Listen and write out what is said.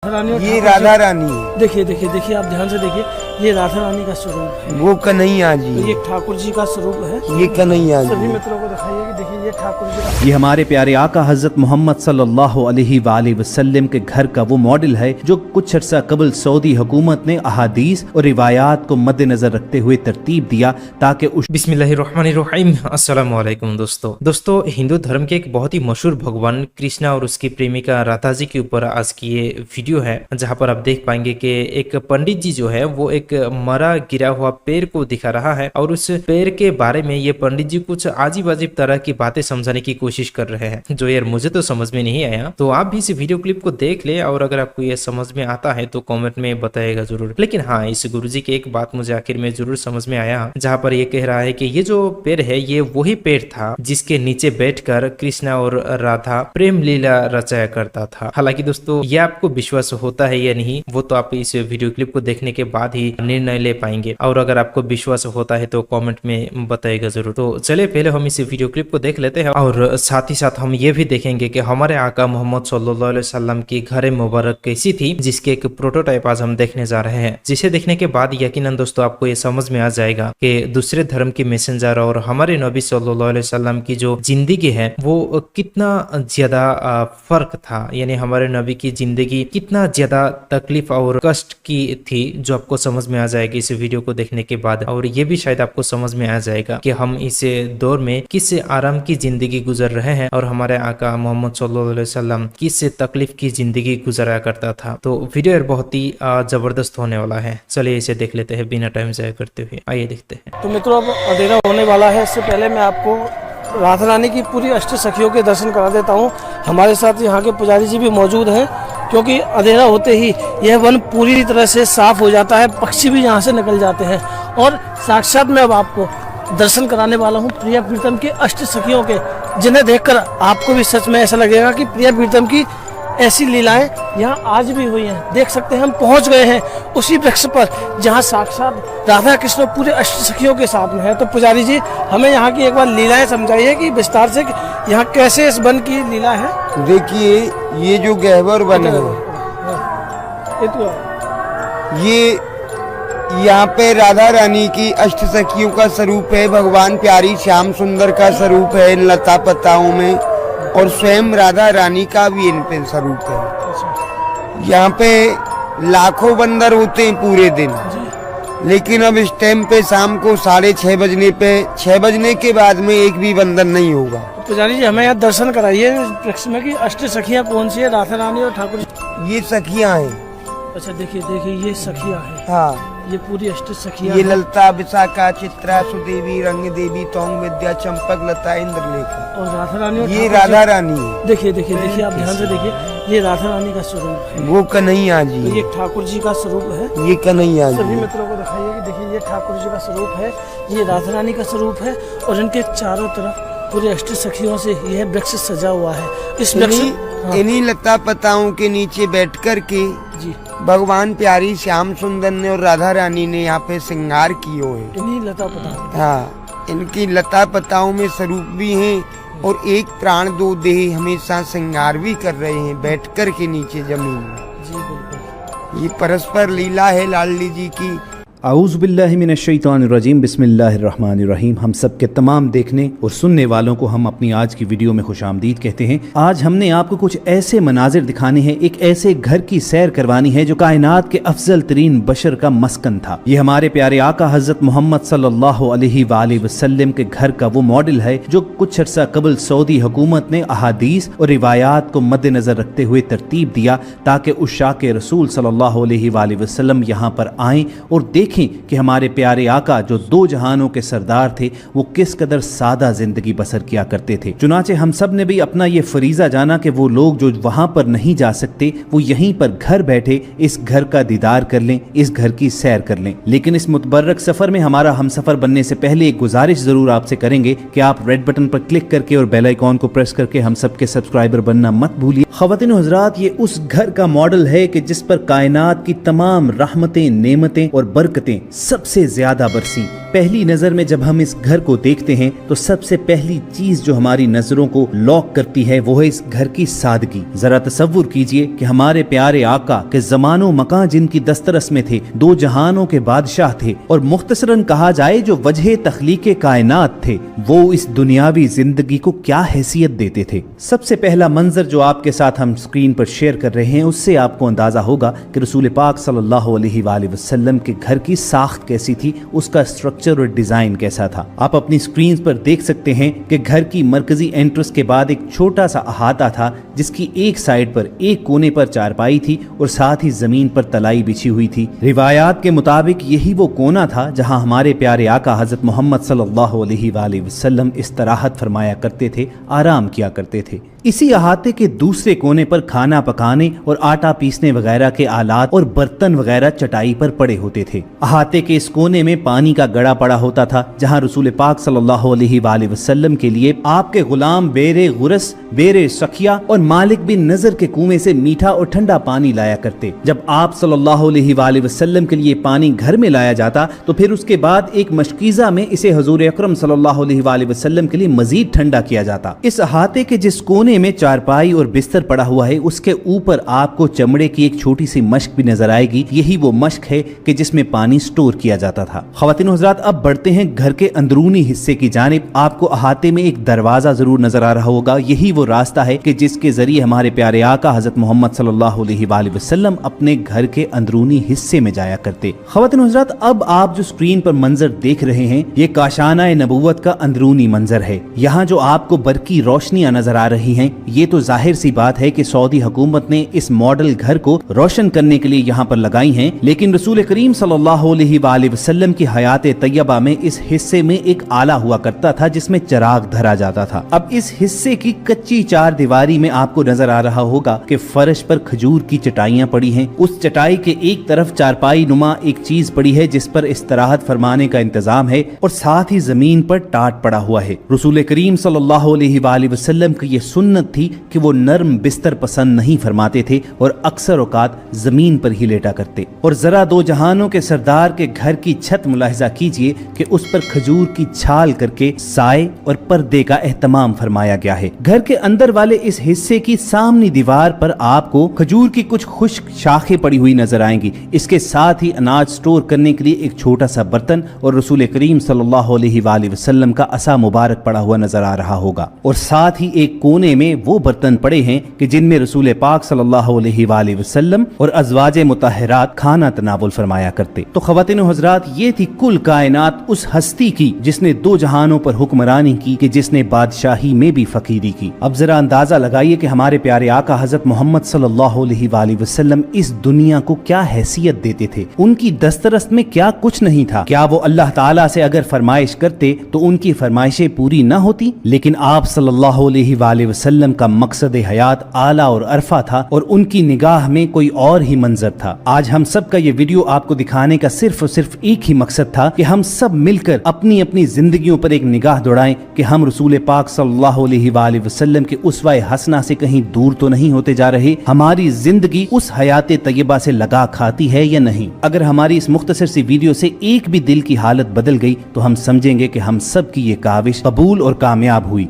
ये राधा रानी है। देखिए देखिए देखिए, आप ध्यान से देखिए, ये राधा रानी का स्वरूप है, वो कन्हैया जी, ये ठाकुर जी का स्वरूप है। ये कन्हैया जी। सभी मित्रों को दिखाइए कि देखिए ये ठाकुर जी का। ये हमारे प्यारे आका हजरत मोहम्मद सल्लल्लाहु अलैहि वसल्लम के घर का वो मॉडल है जो कुछ अर्सा कबल सऊदी हुकूमत ने अहादीस और रिवायात को मद्देनजर रखते हुए तरतीब दिया ताकि बिस्मिल्लाहिर्रहमानिर्रहीम। अस्सलामु अलैकुम दोस्तों, हिंदू धर्म के एक बहुत ही मशहूर भगवान कृष्णा और उसकी प्रेमिका राधा जी के ऊपर आज की ये वीडियो है, जहाँ पर आप देख पाएंगे कि एक पंडित जी जो है वो एक मरा गिरा हुआ पेड़ को दिखा रहा है और उस पेड़ के बारे में ये पंडित जी कुछ अजीब अजीब तरह की बातें समझाने की कोशिश कर रहे हैं, जो यार मुझे तो समझ में नहीं आया। तो आप भी इस वीडियो क्लिप को देख ले और अगर आपको ये समझ में आता है तो कमेंट में बताएगा जरूर। लेकिन हाँ, इस गुरुजी की एक बात मुझे आखिर में जरूर समझ में आया, जहाँ पर ये कह रहा है कि ये जो पेड़ है ये वही पेड़ था जिसके नीचे बैठकर कृष्णा और राधा प्रेम लीला रचाया करता था। हालांकि दोस्तों ये आपको विश्वास होता है या नहीं वो तो आप इस वीडियो क्लिप को देखने के बाद ही निर्णय ले पाएंगे, और अगर आपको विश्वास होता है तो कमेंट में बताइएगा जरूर। तो चलिए पहले हम इस वीडियो क्लिप को देख लेते हैं और साथ ही साथ हम ये भी देखेंगे कि हमारे आका मोहम्मद सल्लल्लाहु अलैहि वसल्लम की घर मुबारक कैसी थी, जिसके एक प्रोटोटाइप आज हम देखने जा रहे हैं, जिसे देखने के बाद यकीनन दोस्तों आपको ये समझ में आ जाएगा कि दूसरे धर्म के मैसेंजर और हमारे नबी सल्लल्लाहु अलैहि वसल्लम की जो जिंदगी है वो कितना ज्यादा फर्क था, यानी हमारे नबी की जिंदगी कितना ज्यादा तकलीफ और कष्ट की थी, जो आपको समझ में आ जाएगी इस वीडियो को देखने के बाद। और ये भी शायद आपको समझ में आ जाएगा कि हम इस दौर में किस आराम की जिंदगी गुजर रहे हैं और हमारे आका मोहम्मद सल्लल्लाहु अलैहि वसल्लम किस तकलीफ की जिंदगी गुजरा करता था। तो वीडियो बहुत ही जबरदस्त होने वाला है, चलिए इसे देख लेते हैं बिना टाइम ज़ाया करते हुए, आइए देखते हैं। तो मित्रों अब अंधेरा होने वाला है, इससे पहले मैं आपको राधा रानी की पूरी अष्ट सखियों के दर्शन करा देता हूँ। हमारे साथ यहाँ के पुजारी जी भी मौजूद हैं, क्योंकि अंधेरा होते ही यह वन पूरी तरह से साफ हो जाता है, पक्षी भी यहाँ से निकल जाते हैं और साक्षात मैं अब आपको दर्शन कराने वाला हूँ प्रिया प्रीतम के अष्ट सखियों के, जिन्हें देखकर आपको भी सच में ऐसा लगेगा कि प्रिया प्रीतम की ऐसी लीलाएं यहाँ आज भी हुई हैं। देख सकते हैं हम पहुँच गए हैं उसी वृक्ष पर जहाँ साक्षात राधा कृष्ण पूरे अष्ट सखियों के साथ में है। तो पुजारी जी हमें यहाँ की एक बार लीलाएं समझाइए कि विस्तार से यहाँ कैसे इस वन की लीला है। देखिए ये जो गहवर वन है ये यहाँ पे राधा रानी की अष्ट सखियों का स्वरूप है, भगवान प्यारी श्याम सुंदर का स्वरूप है इन लता पताओं में, और स्वयं राधा रानी का भी इन पे स्वरूप है। यहाँ पे लाखों बंदर होते हैं पूरे दिन, लेकिन अब इस टाइम पे शाम को 6:30 बजने पे 6 बजने के बाद में एक भी बंदर नहीं होगा। पुजारी जी हमें यहाँ दर्शन कराइए वृक्ष में कि अष्ट सखियाँ कौन सी है, राधा रानी और ठाकुर जी। ये सखियाँ हैं। अच्छा देखिए देखिए ये सखियाँ हैं। हाँ ये पूरी अष्ट सखियाँ। ये ललता विशाखा चित्रा सुदेवी रंग देवी तोंग विद्या चंपक लता इंद्रलेखा, और राधा रानी और ये राधा रानी है। देखिए देखिए देखिए, आप ध्यान से देखिए, ये राधा रानी का स्वरूप है, वो कन्हैया जी, ये ठाकुर जी का स्वरूप है। ये कन्हैया जी। सभी मित्रों को दिखाइए कि देखिए ये ठाकुर जी का स्वरूप है, ये राधा रानी का स्वरूप है, और इनके चारों तरफ पूरे अष्ट सखियों से यह वृक्ष सजा हुआ है। इस वृक्ष इन्हीं लता पताओं के नीचे बैठ कर के जी भगवान प्यारी श्याम सुंदर ने और राधा रानी ने यहाँ पे श्रृंगार किए है। इन्हीं लता पताओं। हाँ, इनकी लता पताओं में स्वरूप भी हैं और एक प्राण दो देह हमेशा श्रृंगार भी कर रहे हैं बैठ कर के नीचे जमीन में। जी बिल्कुल, ये परस्पर लीला है लाडली जी की। आऊज़ बिल्लाहि मिनश शैतानिर रजीम, बिस्मिल्लाहिर रहमानिर रहीम। हम सब के तमाम देखने और सुनने वालों को हम अपनी आज की वीडियो में खुशामदीद कहते हैं। आज हमने आपको कुछ ऐसे मनाजिर दिखाने हैं, एक ऐसे घर की सैर करवानी है जो कायनात के अफजल तरीन बशर का मस्कन था। ये हमारे प्यारे आका हजरत मोहम्मद सल्लल्लाहु अलैहि वसल्लम के घर का वो मॉडल है जो कुछ अर्सा कबल सऊदी हुकूमत ने अहादीस और रिवायात को मद्देनजर रखते हुए तरतीब दिया ताकि उशाक रसूल सल्लल्लाहु अलैहि वसल्लम यहाँ पर आएँ और देखें कि हमारे प्यारे आका जो दो जहानों के सरदार थे वो किस कदर सादा जिंदगी बसर किया करते थे। चुनाचे हम सब ने भी अपना ये फरीजा जाना कि वो लोग जो वहां पर नहीं जा सकते वो यहीं पर घर बैठे इस घर का दीदार कर लें, इस घर की सैर कर लें। लेकिन इस मुतबर्रक सफर में हमारा हम सफर बनने से पहले एक गुजारिश जरूर आपसे करेंगे कि आप रेड बटन पर क्लिक करके और बेल आइकॉन को प्रेस करके हम सबके सब्सक्राइबर बनना मत भूलिए। ख़वातीन व हज़रात, ये उस घर का मॉडल है कि जिस पर कायनात की तमाम रहमतें, नेमतें और बरकतें बरकतें सबसे ज्यादा बरसी। पहली नजर में जब हम इस घर को देखते हैं तो सबसे पहली चीज जो हमारी नजरों को लॉक करती है वो है इस घर की सादगी। जरा तसव्वुर कीजिए कि हमारे प्यारे आका के जमानो मकान जिनकी दस्तरस में थे, दो जहानों के बादशाह थे और मुख्तसरन कहा जाए जो वजह तख्लीके कायनात थे, वो इस दुनियावी जिंदगी को क्या हैसियत देते थे। सबसे पहला मंजर जो आपके साथ हम स्क्रीन पर शेयर कर रहे हैं उससे आपको अंदाजा होगा कि रसूल पाक सल्लल्लाहु अलैहि वसल्लम के घर की साख्त कैसी थी, उसका स्ट्रक्चर और डिजाइन कैसा था। आप अपनी स्क्रीन पर देख सकते हैं कि घर की मरकजी एंट्रेंस के बाद एक छोटा सा अहाता था जिसकी एक साइड पर एक कोने पर चारपाई थी और साथ ही जमीन पर तलाई बिछी हुई थी। रिवायात के मुताबिक यही वो कोना था जहां हमारे प्यारे आका हजरत मोहम्मद सल्लल्लाहु अलैहि वसल्लम इस्तराहत फरमाया करते थे, आराम किया करते थे। इसी अहाते के दूसरे कोने पर खाना पकाने और आटा पीसने वगैरह के आलात और बर्तन वगैरह चटाई पर पड़े होते थे। अहाते के इस कोने में पानी का गड़ा पड़ा होता था जहां रसूल पाक सल्लल्लाहु अलैहि वसल्लम के लिए आपके गुलाम बेरे गुरस, बेरे सखिया और मालिक बिन नजर के कुएं से मीठा और ठंडा पानी लाया करते। जब आप सल्लल्लाहु अलैहि वसल्लम के लिए पानी घर में लाया जाता तो फिर उसके बाद एक मशकीज़ा में इसे हुजूर अकरम सल्लल्लाहु अलैहि वसल्लम के लिए मजीद ठंडा किया जाता। इस अहाते के जिस कोने में चारपाई और बिस्तर पड़ा हुआ है उसके ऊपर आपको चमड़े की एक छोटी सी मश्क भी नजर आएगी। यही वो मश्क है कि जिसमें पानी स्टोर किया जाता था। ख्वातीन हज़रात, अब बढ़ते हैं घर के अंदरूनी हिस्से की जानिब। आपको अहाते में एक दरवाजा जरूर नजर आ रहा होगा। यही वो रास्ता है कि जिसके जरिए हमारे प्यारे आका हजरत मोहम्मद सल्लल्लाहु अलैहि वसल्लम अपने घर के अंदरूनी हिस्से में जाया करते। ख्वातीन हज़रात, अब आप जो स्क्रीन पर मंजर देख रहे हैं ये काशाना नबूवत का अंदरूनी मंजर है। यहाँ जो आपको बरकी रोशनियां नजर आ रही हैं ये तो जाहिर सी बात है कि सऊदी हुकूमत ने इस मॉडल घर को रोशन करने के लिए यहाँ पर लगाई हैं, लेकिन रसूल करीम सल्लल्लाहु अलैहि वसल्लम की हयात तैयबा में इस हिस्से में एक आला हुआ करता था जिसमें चिराग धरा जाता था। अब इस हिस्से की कच्ची चार दीवारी में आपको नजर आ रहा होगा कि फर्श पर खजूर की चटाइयां पड़ी हैं। उस चटाई के एक तरफ चारपाई नुमा एक चीज पड़ी है जिस पर इस्तराहत फरमाने का इंतजाम है और साथ ही जमीन पर टाट पड़ा हुआ है। रसूल करीम सल्लल्लाहु अलैहि वसल्लम की ये सुन्नत थी कि वो नर्म बिस्तर पसंद नहीं फरमाते थे और अक्सर औकात जमीन पर ही लेटा करते। और जरा दो जहानों के सरदार के घर की छत मुलाहिजा कीजिए कि उस पर खजूर की छाल करके साए और पर्दे का एहतमाम फरमाया गया है। घर के अंदर वाले इस हिस्से की सामनी दीवार पर आपको खजूर की कुछ खुश्क शाखें पड़ी हुई नजर आएंगी। इसके साथ ही अनाज स्टोर करने के लिए एक छोटा सा बर्तन और रसूल करीम सल्लल्लाहु अलैहि वसल्लम का असा मुबारक पड़ा हुआ नजर आ रहा होगा। और साथ ही एक कोने में वो बर्तन पड़े हैं कि जिनमें रसूल पाक सल्लल्लाहु अलैहि वसल्लम और अज़वाजे मुतहरात खाना तनावुल फरमाया करते। तो ख्वातीन हज़रात, ये थी कुल कायनात उस हस्ती की जिसने दो जहानों पर हुक्मरानी की, कि जिसने बादशाही में भी फकीरी की। अब जरा अंदाजा लगाइए कि हमारे प्यारे आका हजरत मोहम्मद सल्लल्लाहु अलैहि वसल्लम इस दुनिया को क्या हैसियत देते थे। उनकी दस्तरस में क्या कुछ नहीं था। क्या वो अल्लाह ताला से अगर फरमाइश करते तो उनकी फरमाइशें पूरी न होती? लेकिन आप सल्लल्लाहु अलैहि वसल्लम का मकसद हयात आला और अरफा था और उनकी निगाह में कोई और ही मंजर था। आज हम सब का ये वीडियो आपको दिखाने का सिर्फ और सिर्फ एक ही मकसद था कि हम सब मिलकर अपनी अपनी जिंदगियों पर एक निगाह दौड़ाएं कि हम रसूल पाक सल्लल्लाहु अलैहि वसल्लम के उसवा हसना से कहीं दूर तो नहीं होते जा रहे। हमारी जिंदगी उस हयात तैयबा से लगा खाती है या नहीं। अगर हमारी इस मुख्तसर सी वीडियो से एक भी दिल की हालत बदल गई तो हम समझेंगे कि हम सब की ये काविश कबूल और कामयाब हुई।